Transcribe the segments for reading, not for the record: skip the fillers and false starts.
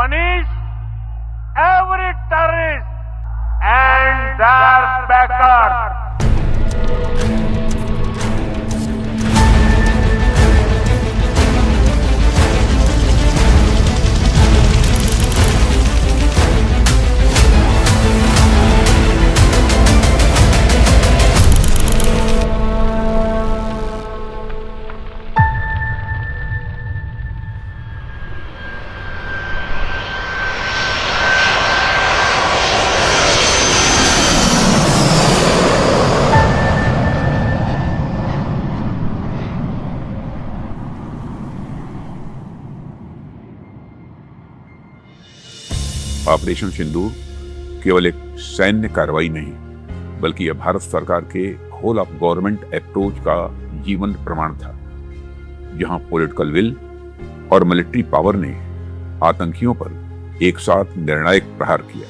punish every terrorist and their backers. Operation Sindoor केवल एक सैन्य कार्रवाई नहीं, बल्कि यह भारत सरकार के होल ऑफ गवर्नमेंट अप्रोच का जीवन प्रमाण था, जहां पॉलिटिकल विल और मिलिट्री पावर ने आतंकियों पर एक साथ निर्णायक प्रहार किया।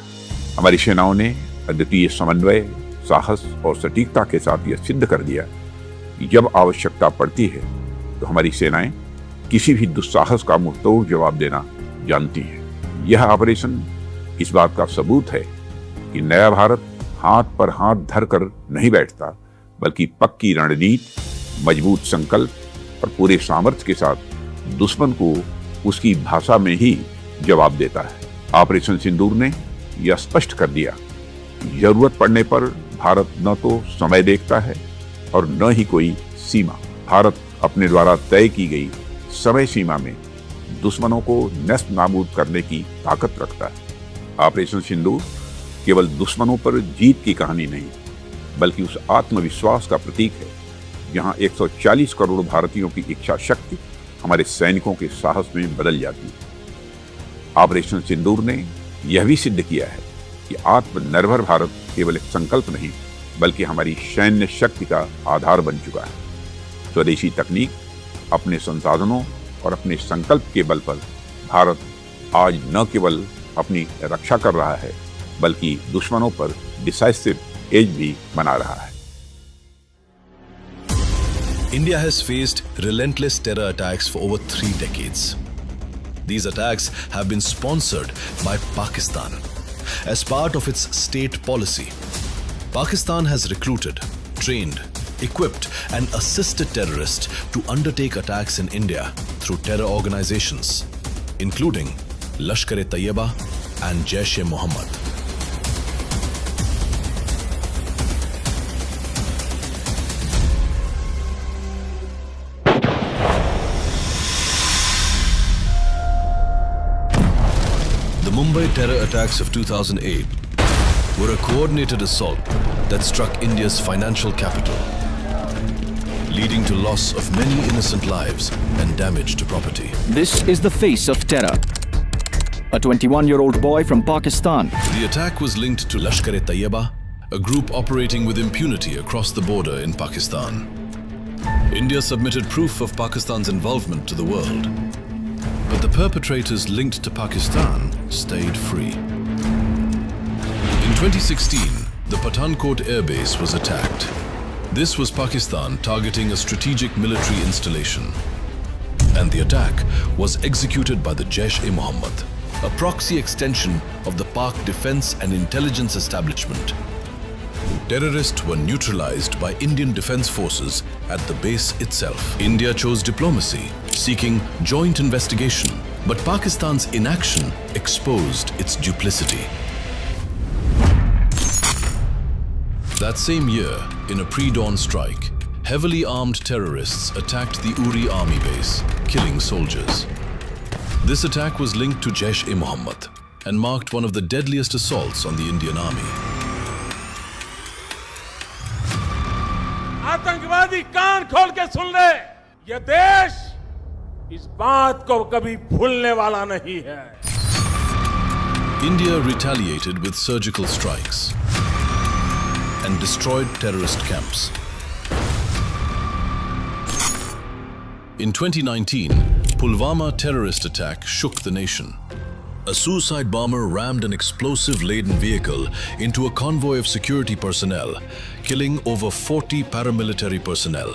हमारी सेनाओं ने अद्वितीय समन्वय, साहस और सटीकता के साथ यह सिद्ध कर दिया कि जब आवश्यकता पड़ती है तो हमारी सेनाएं किसी भी दुस्साहस का मुंहतोड़ जवाब देना जानती हैं। यह ऑपरेशन इस बात का सबूत है कि नया भारत हाथ पर हाथ धरकर नहीं बैठता, बल्कि पक्की रणनीति, मजबूत संकल्प और पूरे सामर्थ्य के साथ दुश्मन को उसकी भाषा में ही जवाब देता है। ऑपरेशन सिंदूर ने यह स्पष्ट कर दिया कि जरूरत पड़ने पर भारत न तो समय देखता है और न ही कोई सीमा। भारत अपने द्वारा तय की गई समय सीमा में दुश्मनों को नष्ट नाबूद करने की ताकत रखता है। ऑपरेशन सिंदूर केवल दुश्मनों पर जीत की कहानी नहीं, बल्कि उस आत्मविश्वास का प्रतीक है जहां 140 करोड़ भारतीयों की इच्छा शक्ति हमारे सैनिकों के साहस में बदल जाती है। ऑपरेशन सिंदूर ने यह भी सिद्ध किया है कि आत्मनिर्भर भारत केवल एक संकल्प नहीं, बल्कि हमारी सैन्य शक्ति का आधार बन चुका है। स्वदेशी तकनीक, अपने संसाधनों और अपने संकल्प के बल पर भारत आज न केवल अपनी रक्षा कर रहा है, बल्कि दुश्मनों पर डिसाइसिव एज भी बना रहा है। India has faced relentless terror attacks for over 3 decades. These attacks have been sponsored by Pakistan. As part of its state policy, Pakistan has recruited, trained, equipped and assisted terrorists to undertake attacks in India through terror organizations, including Lashkar-e-Taiba and Jaish-e-Mohammed. The Mumbai terror attacks of 2008 were a coordinated assault that struck India's financial capital, leading to loss of many innocent lives and damage to property. This is the face of terror. A 21-year-old boy from Pakistan. The attack was linked to Lashkar-e-Taiba, a group operating with impunity across the border in Pakistan. India submitted proof of Pakistan's involvement to the world, but the perpetrators linked to Pakistan stayed free. In 2016, the Pathankot Air Base was attacked. This was Pakistan targeting a strategic military installation, and the attack was executed by the Jaish-e-Mohammed, a proxy extension of the Pak Defence and Intelligence Establishment. Terrorists were neutralized by Indian Defence Forces at the base itself. India chose diplomacy, seeking joint investigation, but Pakistan's inaction exposed its duplicity. That same year, in a pre-dawn strike, heavily armed terrorists attacked the Uri army base, killing soldiers. This attack was linked to Jaish-e-Mohammed and marked one of the deadliest assaults on the Indian army. आतंकवादी कान खोल के सुन ले, यह देश इस बात को कभी भूलने वाला नहीं है। India retaliated with surgical strikes and destroyed terrorist camps. In 2019, Pulwama terrorist attack shook the nation. A suicide bomber rammed an explosive-laden vehicle into a convoy of security personnel, killing over 40 paramilitary personnel.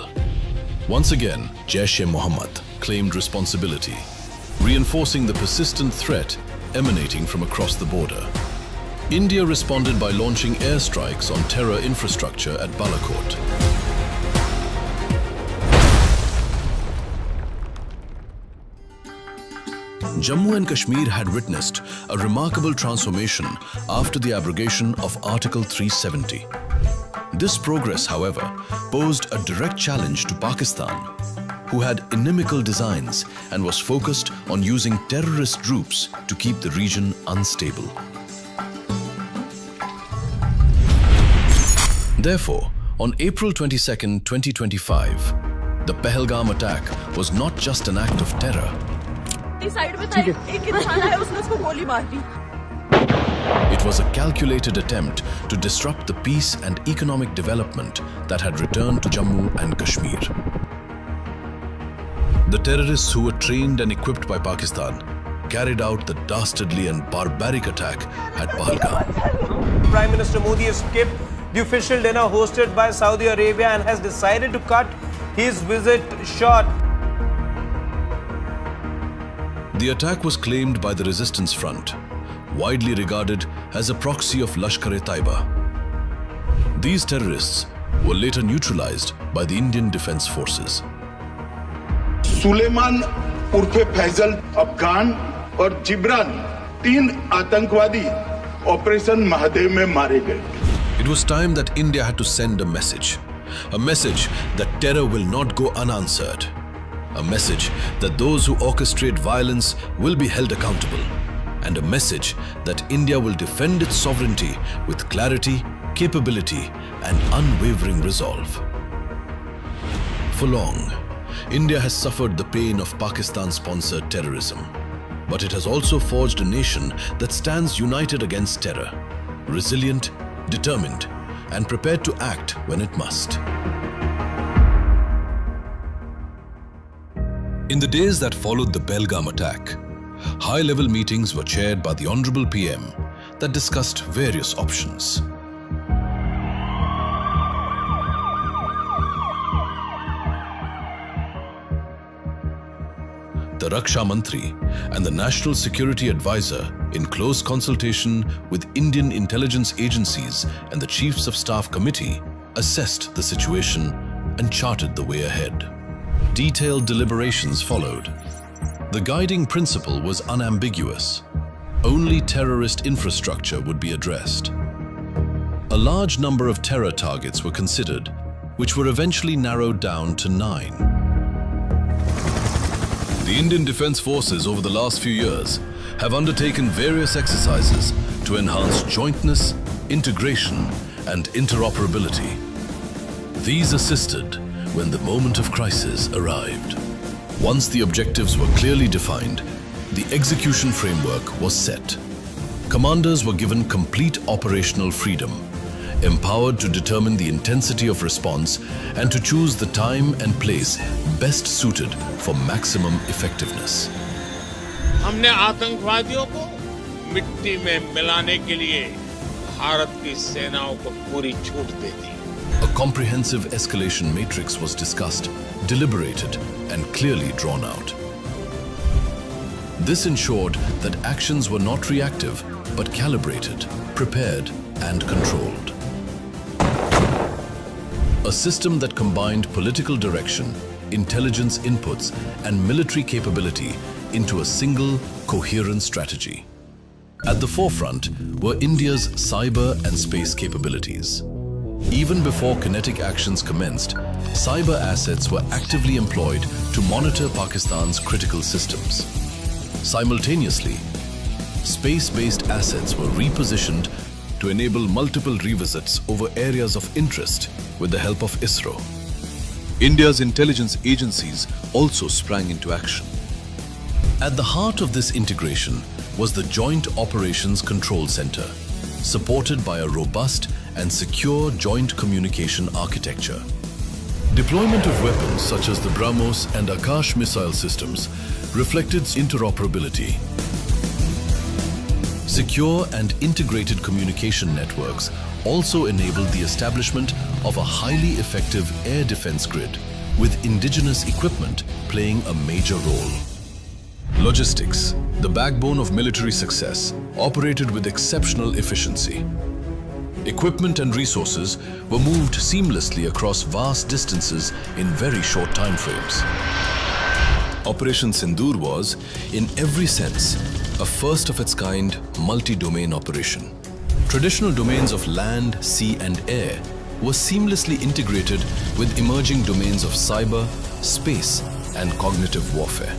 Once again, Jaish-e-Mohammed claimed responsibility, reinforcing the persistent threat emanating from across the border. India responded by launching airstrikes on terror infrastructure at Balakot. Jammu and Kashmir had witnessed a remarkable transformation after the abrogation of Article 370. This progress, however, posed a direct challenge to Pakistan, who had inimical designs and was focused on using terrorist groups to keep the region unstable. Therefore, on April 22, 2025, the Pahalgam attack was not just an act of terror. It was a calculated attempt to disrupt the peace and economic development that had returned to Jammu and Kashmir. The terrorists, who were trained and equipped by Pakistan, carried out the dastardly and barbaric attack at Pahalgam. Prime Minister Modi has skipped the official dinner hosted by Saudi Arabia and has decided to cut his visit short. The attack was claimed by the Resistance Front, widely regarded as a proxy of Lashkar-e-Taiba. These terrorists were later neutralized by the Indian Defence Forces. Suleman उर्फे Faizal Afghan और जिब्रान 3 आतंकवादी operation Mahadev में मारे गए. It was time that India had to send a message that terror will not go unanswered, a message that those who orchestrate violence will be held accountable, and a message that India will defend its sovereignty with clarity, capability, and unwavering resolve. For long, India has suffered the pain of Pakistan-sponsored terrorism, but it has also forged a nation that stands united against terror, resilient, determined, and prepared to act when it must. In the days that followed the Pahalgam attack, high-level meetings were chaired by the Honorable PM that discussed various options. The Raksha Mantri and the National Security Advisor, in close consultation with Indian intelligence agencies and the Chiefs of Staff Committee, assessed the situation and charted the way ahead. Detailed deliberations followed. The guiding principle was unambiguous. Only terrorist infrastructure would be addressed. A large number of terror targets were considered, which were eventually narrowed down to 9. The Indian Defence Forces over the last few years have undertaken various exercises to enhance jointness, integration, and interoperability. These assisted when the moment of crisis arrived. Once the objectives were clearly defined, the execution framework was set. Commanders were given complete operational freedom, empowered to determine the intensity of response and to choose the time and place best suited for maximum effectiveness. हमने आतंकवादियों को मिट्टी में मिलाने के लिए भारत की सेनाओं को पूरी छूट दे दी. A comprehensive escalation matrix was discussed, deliberated, and clearly drawn out. This ensured that actions were not reactive, but calibrated, prepared, and controlled. A system that combined political direction, intelligence inputs, and military capability into a single, coherent strategy. At the forefront were India's cyber and space capabilities. Even before kinetic actions commenced, cyber assets were actively employed to monitor Pakistan's critical systems. Simultaneously, space-based assets were repositioned to enable multiple revisits over areas of interest with the help of ISRO. India's intelligence agencies also sprang into action. At the heart of this integration was the Joint Operations Control Center, supported by a robust and secure joint communication architecture. Deployment of weapons such as the BrahMos and Akash missile systems reflected interoperability. Secure and integrated communication networks also enabled the establishment of a highly effective air defense grid, with indigenous equipment playing a major role. Logistics, the backbone of military success, operated with exceptional efficiency. Equipment and resources were moved seamlessly across vast distances in very short time frames. Operation Sindoor was, in every sense, a first-of-its-kind multi-domain operation. Traditional domains of land, sea and air were seamlessly integrated with emerging domains of cyber, space and cognitive warfare.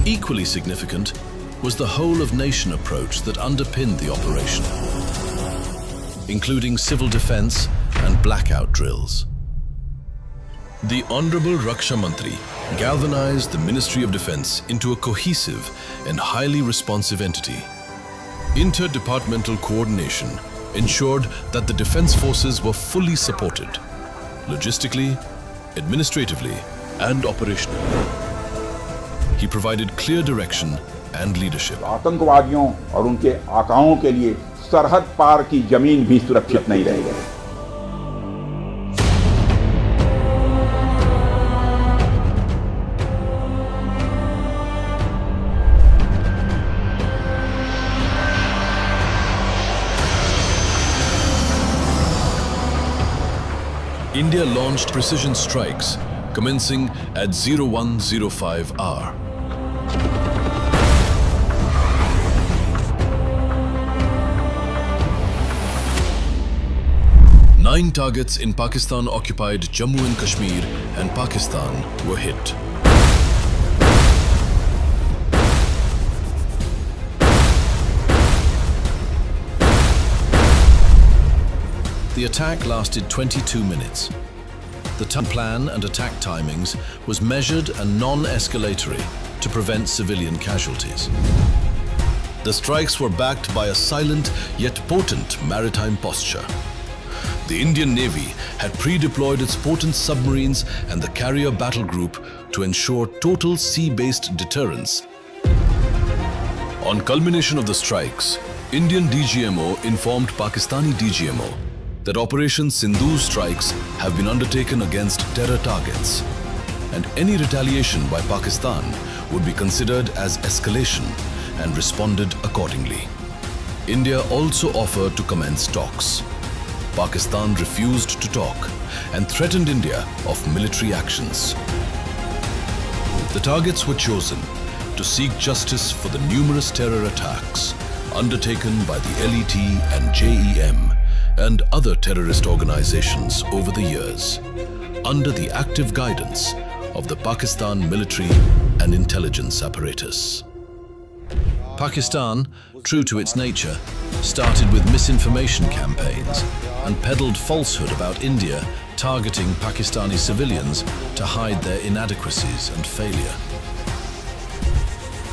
Equally significant was the whole-of-nation approach that underpinned the operation, including civil defense and blackout drills. The Honorable Raksha Mantri galvanized the Ministry of Defense into a cohesive and highly responsive entity. Interdepartmental coordination ensured that the defense forces were fully supported, logistically, administratively, and operationally. He provided clear direction and leadership. आतंकवादियों और उनके आकाओं के लिए सरहद पार की जमीन भी सुरक्षित नहीं रह गई। India launched precision strikes commencing at 0105 hour. Nine targets in Pakistan-occupied Jammu and Kashmir and Pakistan were hit. The attack lasted 22 minutes. The plan and attack timings was measured and non-escalatory to prevent civilian casualties. The strikes were backed by a silent yet potent maritime posture. The Indian Navy had pre-deployed its potent submarines and the carrier battle group to ensure total sea-based deterrence. On culmination of the strikes, Indian DGMO informed Pakistani DGMO that Operation Sindoor strikes have been undertaken against terror targets, and any retaliation by Pakistan would be considered as escalation and responded accordingly. India also offered to commence talks. Pakistan refused to talk and threatened India of military actions. The targets were chosen to seek justice for the numerous terror attacks undertaken by the LET and JEM and other terrorist organizations over the years, under the active guidance of the Pakistan military and intelligence apparatus. Pakistan, true to its nature, started with misinformation campaigns and peddled falsehood about India targeting Pakistani civilians to hide their inadequacies and failure.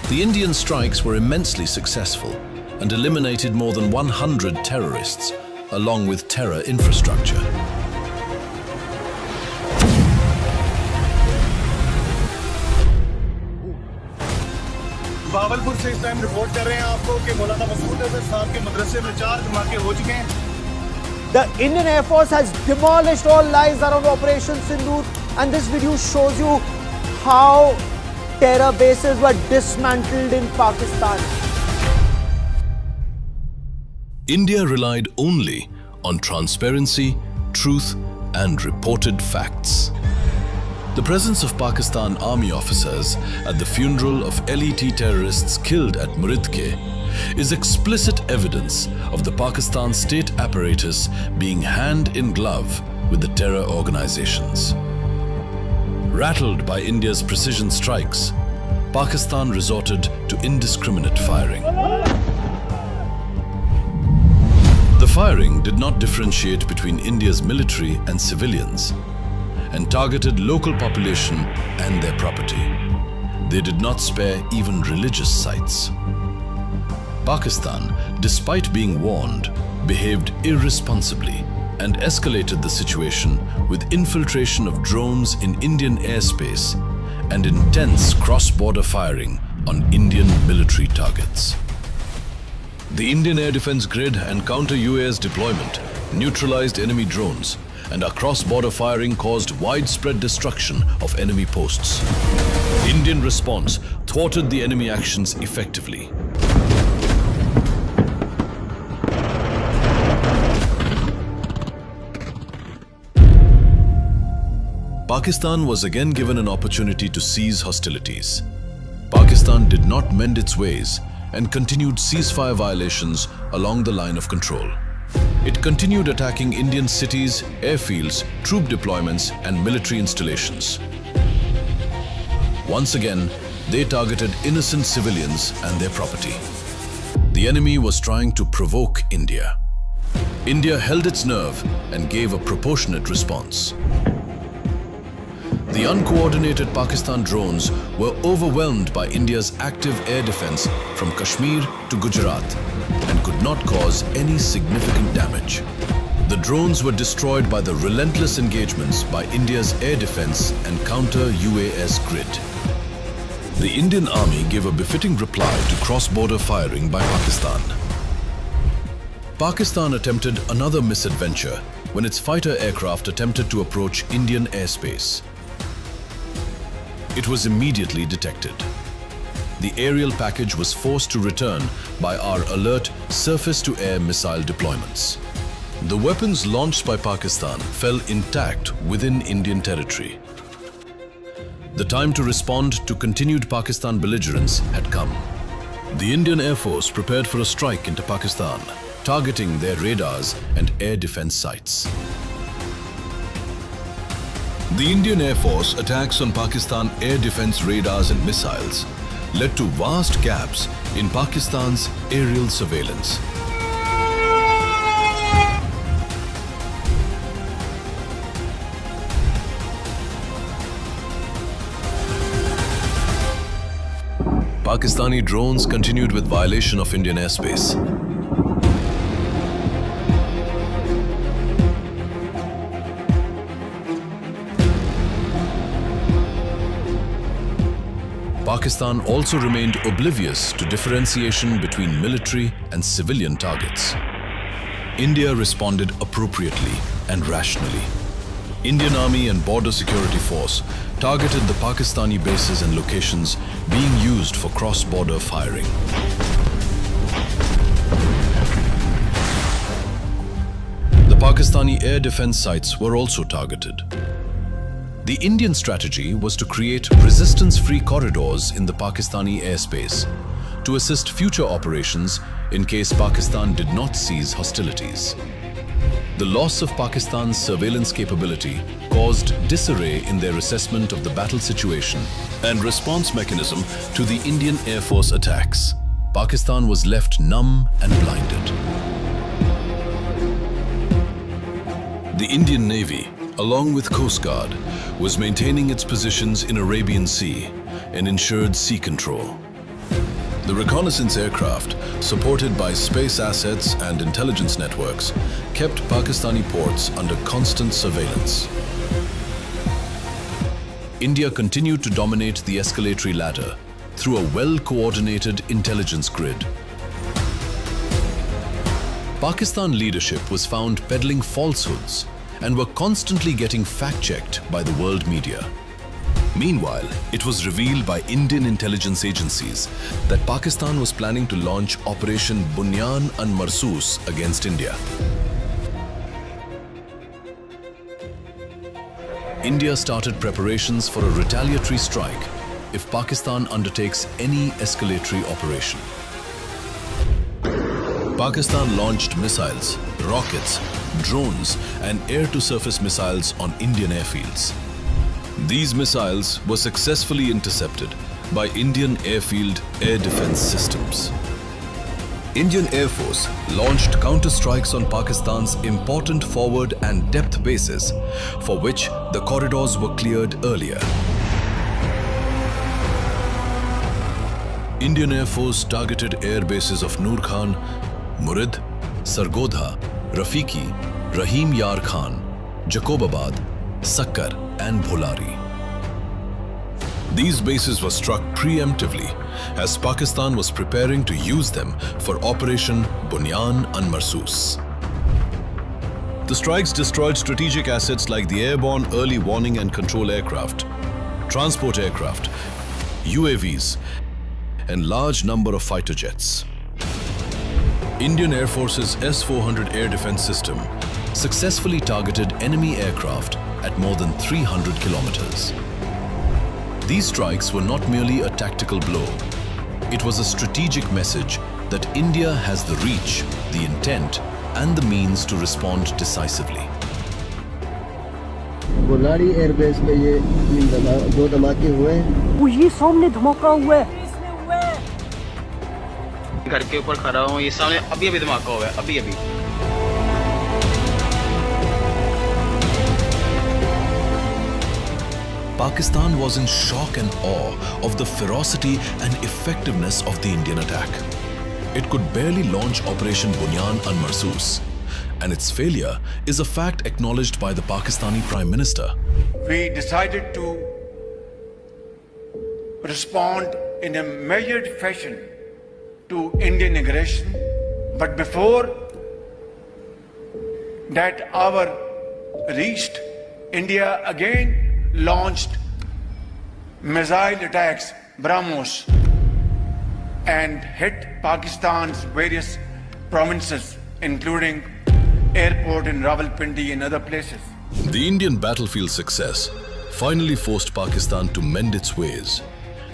The Indian strikes were immensely successful and eliminated more than 100 terrorists, along with terror infrastructure. Bahawalpur से इस time report कर रहे हैं आपको कि मौलाना मसूद अजहर साहब के मदरसे में 4 धमाके हो चुके हैं. The Indian Air Force has demolished all lies around Operation Sindoor, and this video shows you how terror bases were dismantled in Pakistan. India relied only on transparency, truth, and reported facts. The presence of Pakistan Army officers at the funeral of LET terrorists killed at Muridke is explicit evidence of the Pakistan state apparatus being hand in glove with the terror organizations. Rattled by India's precision strikes, Pakistan resorted to indiscriminate firing. The firing did not differentiate between India's military and civilians, and targeted local population and their property. They did not spare even religious sites. Pakistan, despite being warned, behaved irresponsibly and escalated the situation with infiltration of drones in Indian airspace and intense cross-border firing on Indian military targets. The Indian Air Defence Grid and counter-UAS deployment neutralized enemy drones, and our cross-border firing caused widespread destruction of enemy posts. Indian response thwarted the enemy actions effectively. Pakistan was again given an opportunity to cease hostilities. Pakistan did not mend its ways and continued ceasefire violations along the line of control. It continued attacking Indian cities, airfields, troop deployments, and military installations. Once again, they targeted innocent civilians and their property. The enemy was trying to provoke India. India held its nerve and gave a proportionate response. The uncoordinated Pakistan drones were overwhelmed by India's active air defense from Kashmir to Gujarat and could not cause any significant damage. The drones were destroyed by the relentless engagements by India's air defense and counter-UAS grid. The Indian Army gave a befitting reply to cross-border firing by Pakistan. Pakistan attempted another misadventure when its fighter aircraft attempted to approach Indian airspace. It was immediately detected. The aerial package was forced to return by our alert surface-to-air missile deployments. The weapons launched by Pakistan fell intact within Indian territory. The time to respond to continued Pakistan belligerence had come. The Indian Air Force prepared for a strike into Pakistan, targeting their radars and air defense sites. The Indian Air Force attacks on Pakistan air defense radars and missiles led to vast gaps in Pakistan's aerial surveillance. Pakistani drones continued with violation of Indian airspace. Pakistan also remained oblivious to differentiation between military and civilian targets. India responded appropriately and rationally. Indian Army and Border Security Force targeted the Pakistani bases and locations being used for cross-border firing. The Pakistani air defense sites were also targeted. The Indian strategy was to create resistance-free corridors in the Pakistani airspace to assist future operations in case Pakistan did not cease hostilities. The loss of Pakistan's surveillance capability caused disarray in their assessment of the battle situation and response mechanism to the Indian Air Force attacks. Pakistan was left numb and blinded. The Indian Navy, along with Coast Guard, was maintaining its positions in Arabian Sea and ensured sea control. The reconnaissance aircraft, supported by space assets and intelligence networks, kept Pakistani ports under constant surveillance. India continued to dominate the escalatory ladder through a well-coordinated intelligence grid. Pakistan leadership was found peddling falsehoods and were constantly getting fact-checked by the world media. Meanwhile, it was revealed by Indian intelligence agencies that Pakistan was planning to launch Operation Bunyan and Marsoos against India. India started preparations for a retaliatory strike if Pakistan undertakes any escalatory operation. Pakistan launched missiles, rockets, drones, and air-to-surface missiles on Indian airfields. These missiles were successfully intercepted by Indian airfield air defense systems. Indian Air Force launched counter-strikes on Pakistan's important forward and depth bases, for which the corridors were cleared earlier. Indian Air Force targeted air bases of Noor Khan, Murid, Sargodha, Rafiki, Rahim Yar Khan, Jacobabad, Sakkar, and Bholari. These bases were struck preemptively as Pakistan was preparing to use them for Operation Bunyan and Marsoos. The strikes destroyed strategic assets like the airborne early warning and control aircraft, transport aircraft, UAVs, and large number of fighter jets. Indian Air Force's S-400 air defense system successfully targeted enemy aircraft at more than 300 kilometers. These strikes were not merely a tactical blow. It was a strategic message that India has the reach, the intent, and the means to respond decisively. बुलाड़ी airbase पे ये दो धमाके हुए हैं। वो ये सामने धमाका हुआ है। घर के ऊपर खड़ा हूँ, ये सामने अभी धमाका हुआ है, अभी। Pakistan was in shock and awe of the ferocity and effectiveness of the Indian attack. It could barely launch Operation Bunyan and Marsoos, and its failure is a fact acknowledged by the Pakistani Prime Minister. We decided to respond in a measured fashion to Indian aggression, but before that hour reached, India again launched missile attacks, BrahMos, and hit Pakistan's various provinces, including airport in Rawalpindi and other places. The Indian battlefield success finally forced Pakistan to mend its ways,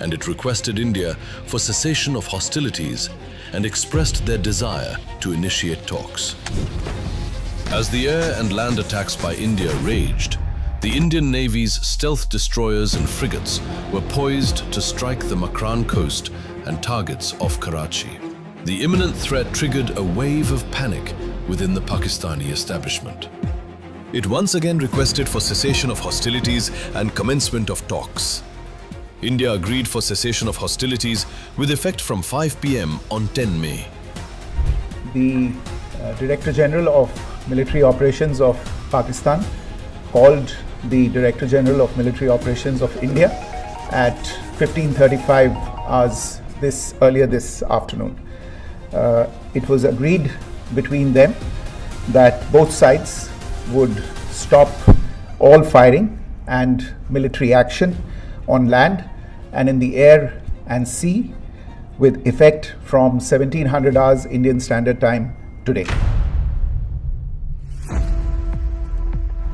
and it requested India for cessation of hostilities and expressed their desire to initiate talks. As the air and land attacks by India raged, the Indian Navy's stealth destroyers and frigates were poised to strike the Makran coast and targets off Karachi. The imminent threat triggered a wave of panic within the Pakistani establishment. It once again requested for cessation of hostilities and commencement of talks. India agreed for cessation of hostilities with effect from 5 p.m. on 10 May. The Director General of Military Operations of Pakistan called the Director General of Military Operations of India at 15:35 hours earlier this afternoon. It was agreed between them that both sides would stop all firing and military action on land and in the air and sea with effect from 1700 hours Indian Standard Time today.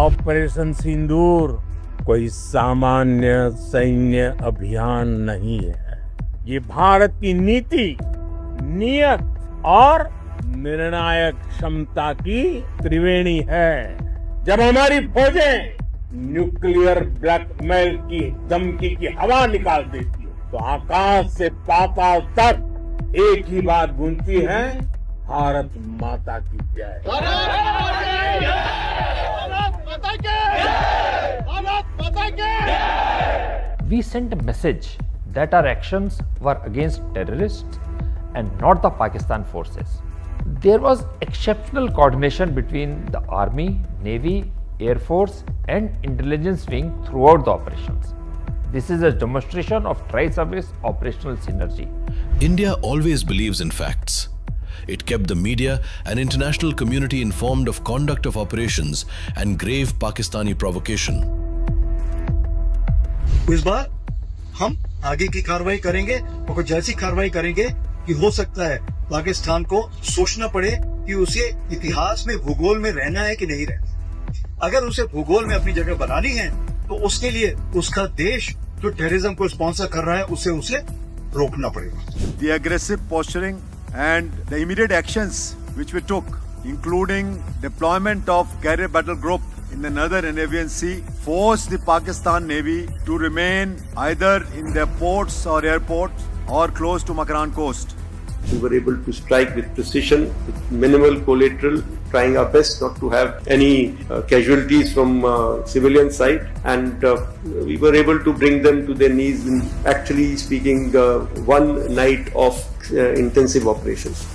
Operation Sindoor कोई सामान्य सैन्य अभियान नहीं है। ये भारत की नीति, नियत और निर्णायक क्षमता की त्रिवेणी है। जब हमारी फौजें न्यूक्लियर ब्लैकमेल की धमकी की हवा निकाल देती है तो आकाश से पाताल तक एक ही बात गूंजती है, भारत माता की जय। We sent a message that our actions were against terrorists and not the Pakistan forces. There was exceptional coordination between the Army, Navy, Air Force and intelligence wing throughout the operations. This is a demonstration of tri-service operational synergy. India always believes in facts. It kept the media and international community informed of conduct of operations and grave Pakistani provocation. इस बार हम आगे की कार्रवाई करेंगे और कुछ ऐसी कार्रवाई करेंगे कि हो सकता है पाकिस्तान को सोचना पड़े कि उसे इतिहास में भूगोल में रहना है कि नहीं रहना। अगर उसे भूगोल में अपनी जगह बनानी है तो उसके लिए उसका देश जो टेररिज्म को स्पॉन्सर कर रहा है उसे रोकना पड़ेगा। The aggressive posturing and the immediate actions which we took, including deployment of carrier battle group in the northern Arabian Sea, forced the Pakistan Navy to remain either in their ports or airports or close to Makran coast. We were able to strike with precision, with minimal collateral, trying our best not to have any casualties from civilian side, and we were able to bring them to their knees in, actually speaking, one night of intensive operations.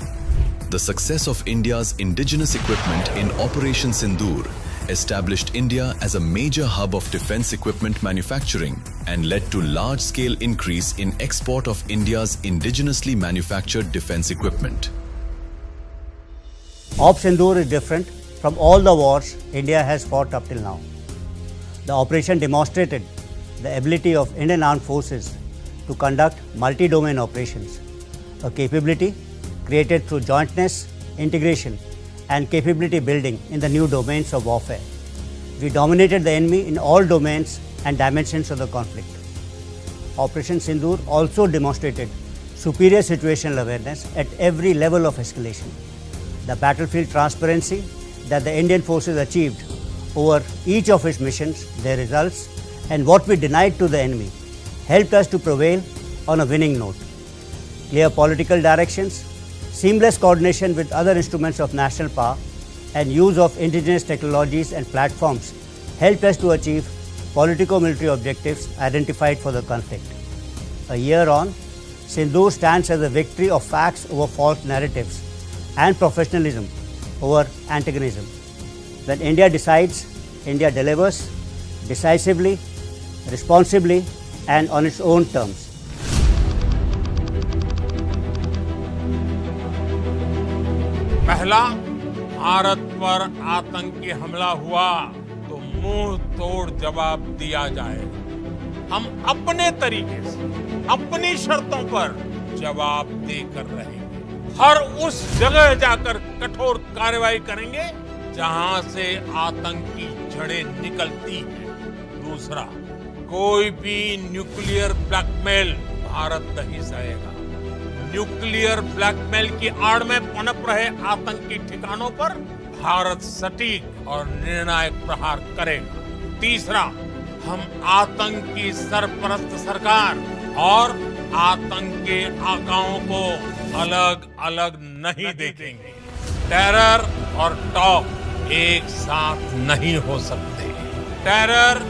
The success of India's indigenous equipment in Operation Sindoor established India as a major hub of defense equipment manufacturing and led to large-scale increase in export of India's indigenously manufactured defense equipment. Op Sindoor is different from all the wars India has fought up till now. The operation demonstrated the ability of Indian armed forces to conduct multi-domain operations, a capability created through jointness, integration, and capability building in the new domains of warfare. We dominated the enemy in all domains and dimensions of the conflict. Operation Sindoor also demonstrated superior situational awareness at every level of escalation. The battlefield transparency that the Indian forces achieved over each of its missions, their results, and what we denied to the enemy helped us to prevail on a winning note. Clear political directions, seamless coordination with other instruments of national power, and use of indigenous technologies and platforms helped us to achieve politico-military objectives identified for the conflict. A year on, Sindoor stands as a victory of facts over false narratives and professionalism over antagonism. When India decides, India delivers decisively, responsibly, and on its own terms. पहला भारत पर आतंकी हमला हुआ तो मुंह तोड़ जवाब दिया जाए। हम अपने तरीके से अपनी शर्तों पर जवाब देकर रहेंगे। हर उस जगह जाकर कठोर कार्रवाई करेंगे जहां से आतंकी जड़ें निकलती हैं। दूसरा, कोई भी न्यूक्लियर ब्लैकमेल भारत नहीं सहेगा। न्यूक्लियर ब्लैकमेल की आड़ में पनप रहे आतंकी ठिकानों पर भारत सटीक और निर्णायक प्रहार करेगा। तीसरा, हम आतंकी सरपरस्त सरकार और आतंक के आकाओं को अलग अलग नहीं देखेंगे। टेरर और टॉप एक साथ नहीं हो सकते। टेरर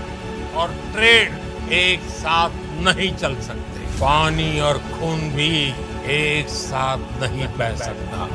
और ट्रेड एक साथ नहीं चल सकते। पानी और खून भी एक साथ नहीं बह सकता।